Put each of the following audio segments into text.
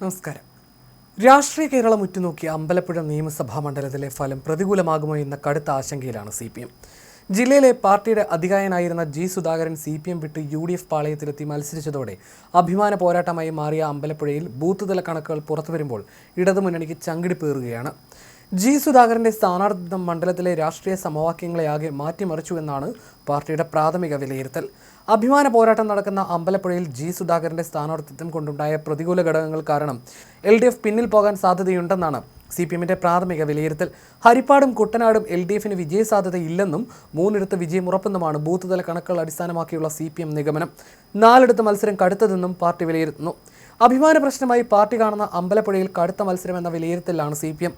നമസ്കാരം. രാഷ്ട്രീയ കേരളം ഉറ്റുനോക്കിയ അമ്പലപ്പുഴ നിയമസഭാ മണ്ഡലത്തിലെ ഫലം പ്രതികൂലമാകുമോ എന്ന കടുത്ത ആശങ്കയിലാണ് CPM. ജില്ലയിലെ പാർട്ടിയുടെ അധികായനായിരുന്ന ജി സുധാകരൻ CPM വിട്ട് UDF പാളയത്തിലെത്തി മത്സരിച്ചതോടെ അഭിമാന പോരാട്ടമായി മാറിയ അമ്പലപ്പുഴയിൽ ബൂത്ത് തല കണക്കുകൾ പുറത്തുവരുമ്പോൾ ഇടതുമുന്നണിക്ക് ചങ്കിടിപ്പേറുകയാണ്. ജി സുധാകരന്റെ സ്ഥാനാർത്ഥിത്വം മണ്ഡലത്തിലെ രാഷ്ട്രീയ സമവാക്യങ്ങളെയാകെ മാറ്റിമറിച്ചുവെന്നാണ് പാർട്ടിയുടെ പ്രാഥമിക വിലയിരുത്തൽ. അഭിമാന പോരാട്ടം നടക്കുന്ന അമ്പലപ്പുഴയിൽ ജി സുധാകരന്റെ സ്ഥാനാർത്ഥിത്വം കൊണ്ടുണ്ടായ പ്രതികൂല ഘടകങ്ങൾ കാരണം LDF പിന്നിൽ പോകാൻ സാധ്യതയുണ്ടെന്നാണ് CPMന്റെ പ്രാഥമിക വിലയിരുത്തൽ. ഹരിപ്പാടും കുട്ടനാടും LDFന് വിജയസാധ്യതയില്ലെന്നും 3 വിജയമുറപ്പെന്നുമാണ് ബൂത്ത് തല കണക്കുകൾ അടിസ്ഥാനമാക്കിയുള്ള CPM നിഗമനം. 4 മത്സരം കടുത്തതെന്നും പാർട്ടി വിലയിരുത്തുന്നു. അഭിമാന പ്രശ്നമായി പാർട്ടി കാണുന്ന അമ്പലപ്പുഴയിൽ കടുത്ത മത്സരം എന്ന വിലയിരുത്തലാണ് CPM.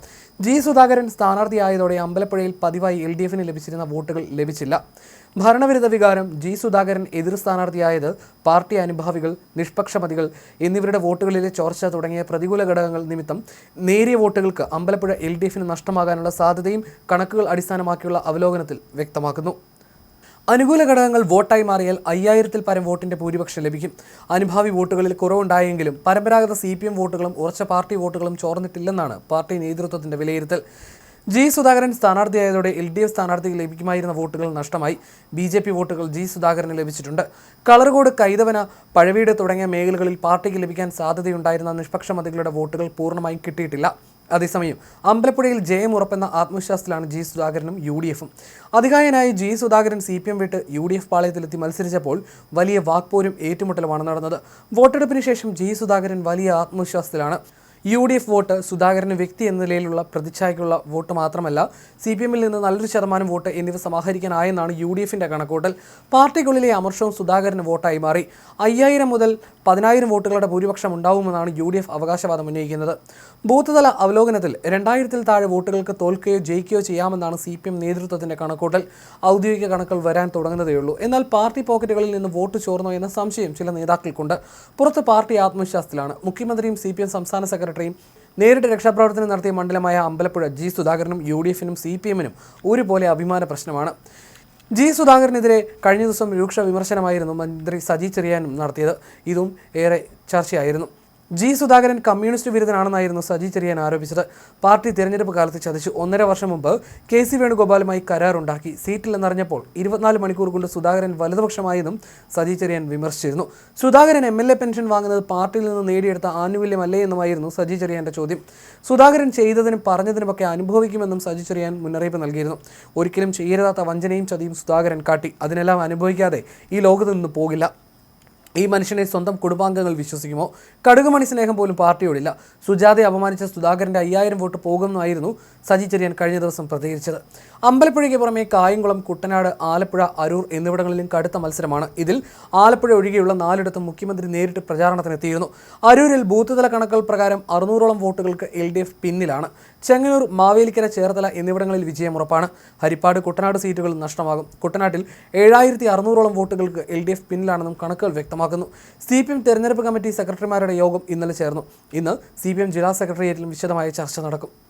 ജി സുധാകരൻ സ്ഥാനാർത്ഥിയായതോടെ അമ്പലപ്പുഴയിൽ പതിവായി LDFന് ലഭിച്ചിരുന്ന വോട്ടുകൾ ലഭിച്ചില്ല. ഭരണവിരുദ്ധ വികാരം, ജി സുധാകരൻ എതിർ സ്ഥാനാർത്ഥിയായത്, പാർട്ടി അനുഭാവികൾ, നിഷ്പക്ഷമതികൾ എന്നിവരുടെ വോട്ടുകളിലെ ചോർച്ച തുടങ്ങിയ പ്രതികൂല ഘടകങ്ങൾ നിമിത്തം നേരിയ വോട്ടുകൾക്ക് അമ്പലപ്പുഴ LDFന് നഷ്ടമാകാനുള്ള സാധ്യതയും കണക്കുകൾ അടിസ്ഥാനമാക്കിയുള്ള അവലോകനത്തിൽ വ്യക്തമാക്കുന്നു. അനുകൂല ഘടകങ്ങൾ വോട്ടായി മാറിയാൽ 5000-ൽ പരം വോട്ടിന്റെ ഭൂരിപക്ഷം ലഭിക്കും. അനുഭാവി വോട്ടുകളിൽ കുറവുണ്ടായെങ്കിലും പരമ്പരാഗത CPM വോട്ടുകളും ഉറച്ച പാർട്ടി വോട്ടുകളും ചോർന്നിട്ടില്ലെന്നാണ് പാർട്ടി നേതൃത്വത്തിന്റെ വിലയിരുത്തൽ. ജി സുധാകരൻ സ്ഥാനാർത്ഥിയായതോടെ LDF സ്ഥാനാർത്ഥിക്ക് ലഭിക്കുമായിരുന്ന വോട്ടുകൾ നഷ്ടമായി. BJP വോട്ടുകൾ ജി സുധാകരന് ലഭിച്ചിട്ടുണ്ട്. കളർകോട്, കൈതവന, പഴവീട് തുടങ്ങിയ മേഖലകളിൽ പാർട്ടിക്ക് ലഭിക്കാൻ സാധ്യതയുണ്ടായിരുന്ന നിഷ്പക്ഷമതികളുടെ വോട്ടുകൾ പൂർണ്ണമായും കിട്ടിയിട്ടില്ല. അതേസമയം അമ്പലപ്പുഴയിൽ ജയം ഉറപ്പെന്ന ആത്മവിശ്വാസത്തിലാണ് ജി സുധാകരനും UDFും. അധികായനായി ജി സുധാകരൻ CPM വിട്ട് UDF പാളയത്തിലെത്തി മത്സരിച്ചപ്പോൾ വലിയ വാക്പോരും ഏറ്റുമുട്ടലുമാണ് നടന്നത്. വോട്ടെടുപ്പിന് ശേഷം ജി സുധാകരൻ വലിയ ആത്മവിശ്വാസത്തിലാണ്. UDF വോട്ട് സുധാകരന് വ്യക്തി എന്ന നിലയിലുള്ള പ്രതിച്ഛായക്കുള്ള വോട്ട് മാത്രമല്ല, CPMൽ നിന്ന് നല്ലൊരു ശതമാനം വോട്ട് എന്നിവ സമാഹരിക്കാനായെന്നാണ് UDFന്റെ കണക്കൂട്ടൽ. പാർട്ടിക്കുള്ളിലെ അമർഷവും സുധാകരന് വോട്ടായി മാറി. 5000 മുതൽ 10000 വോട്ടുകളുടെ ഭൂരിപക്ഷം ഉണ്ടാവുമെന്നാണ് UDF അവകാശവാദം ഉന്നയിക്കുന്നത്. ബൂത്ത് തല അവലോകനത്തിൽ 2000-ൽ താഴെ വോട്ടുകൾക്ക് തോൽക്കുകയോ ജയിക്കുകയോ ചെയ്യാമെന്നാണ് CPM നേതൃത്വത്തിന്റെ കണക്കൂട്ടൽ. ഔദ്യോഗിക കണക്കുകൾ വരാൻ തുടങ്ങുന്നതേയുള്ളൂ. എന്നാൽ പാർട്ടി പോക്കറ്റുകളിൽ നിന്ന് വോട്ട് ചോർന്നോ എന്ന സംശയം ചില നേതാക്കൾക്കുണ്ട്. പുറത്ത് പാർട്ടി ആത്മവിശ്വാസത്തിലാണ്. മുഖ്യമന്ത്രിയും CPM സംസ്ഥാന സെക്രട്ടറിയും നേരിട്ട് രക്ഷാപ്രവർത്തനം നടത്തിയ മണ്ഡലമായ അമ്പലപ്പുഴ ജി സുധാകരനും UDFനും CPMനും ഒരുപോലെ അഭിമാന പ്രശ്നമാണ്. ജി സുധാകരനെതിരെ കഴിഞ്ഞ ദിവസം രൂക്ഷ വിമർശനമായിരുന്നു മന്ത്രി സജി ചെറിയാനും നടത്തിയത്. ഇതും ഏറെ ചർച്ചയായിരുന്നു. ജി സുധാകരൻ കമ്മ്യൂണിസ്റ്റ് വിരുദ്ധനാണെന്നായിരുന്നു സജി ചെറിയാൻ ആരോപിച്ചത്. പാർട്ടി തിരഞ്ഞെടുപ്പ് കാലത്ത് ചതിച്ചു. 1.5 വർഷം മുമ്പ് KC വേണുഗോപാലുമായി കരാറുണ്ടാക്കി. സീറ്റില്ലെന്നറിഞ്ഞപ്പോൾ 24 മണിക്കൂർ കൊണ്ട് സുധാകരൻ വലതുപക്ഷമായെന്നും സജി ചെറിയാൻ വിമർശിച്ചിരുന്നു. സുധാകരൻ MLA പെൻഷൻ വാങ്ങുന്നത് പാർട്ടിയിൽ നിന്ന് നേടിയെടുത്ത ആനുകൂല്യമല്ലേ എന്നുമായിരുന്നു സജി ചെറിയാന്റെ ചോദ്യം. സുധാകരൻ ചെയ്തതിനും പറഞ്ഞതിനുമൊക്കെ അനുഭവിക്കുമെന്നും സജി ചെറിയാൻ മുന്നറിയിപ്പ് നൽകിയിരുന്നു. ഒരിക്കലും ചെയ്യരുതാത്ത വഞ്ചനയും ചതിയും സുധാകരൻ കാട്ടി. അതിനെല്ലാം അനുഭവിക്കാതെ ഈ ലോകത്ത് നിന്ന് പോകില്ല. ഈ മനുഷ്യനെ സ്വന്തം കുടുംബാംഗങ്ങൾ വിശ്വസിക്കുമോ? കടുകുമണി സ്നേഹം പോലും പാർട്ടിയോടില്ല. സുജാതയെ അപമാനിച്ച സുധാകരന്റെ 5000 വോട്ട് പോകുമെന്നായിരുന്നു സജി ചെറിയാൻ കഴിഞ്ഞ ദിവസം പ്രതികരിച്ചത്. അമ്പലപ്പുഴയ്ക്ക് പുറമെ കായംകുളം, കുട്ടനാട്, ആലപ്പുഴ, അരൂർ എന്നിവിടങ്ങളിലും കടുത്ത മത്സരമാണ്. ഇതിൽ ആലപ്പുഴ ഒഴികെയുള്ള 4 മുഖ്യമന്ത്രി നേരിട്ട് പ്രചാരണത്തിനെത്തിയിരുന്നു. അരൂരിൽ ബൂത്ത് തല കണക്കുകൾ പ്രകാരം 600ഓളം വോട്ടുകൾക്ക് LDF പിന്നിലാണ്. ചെങ്ങന്നൂർ, മാവേലിക്കര, ചേർത്തല എന്നിവിടങ്ങളിൽ വിജയമുറപ്പാണ്. ഹരിപ്പാട്, കുട്ടനാട് സീറ്റുകൾ നഷ്ടമാകും. കുട്ടനാട്ടിൽ 7600ഓളം വോട്ടുകൾക്ക് LDF പിന്നിലാണെന്നും കണക്കുകൾ വ്യക്തമാക്കുന്നു. CPM തെരഞ്ഞെടുപ്പ് കമ്മിറ്റി സെക്രട്ടറിമാരുടെ യോഗം ഇന്നലെ ചേർന്നു. ഇന്ന് CPM ജില്ലാ സെക്രട്ടേറിയറ്റിലും വിശദമായ ചർച്ച നടക്കും.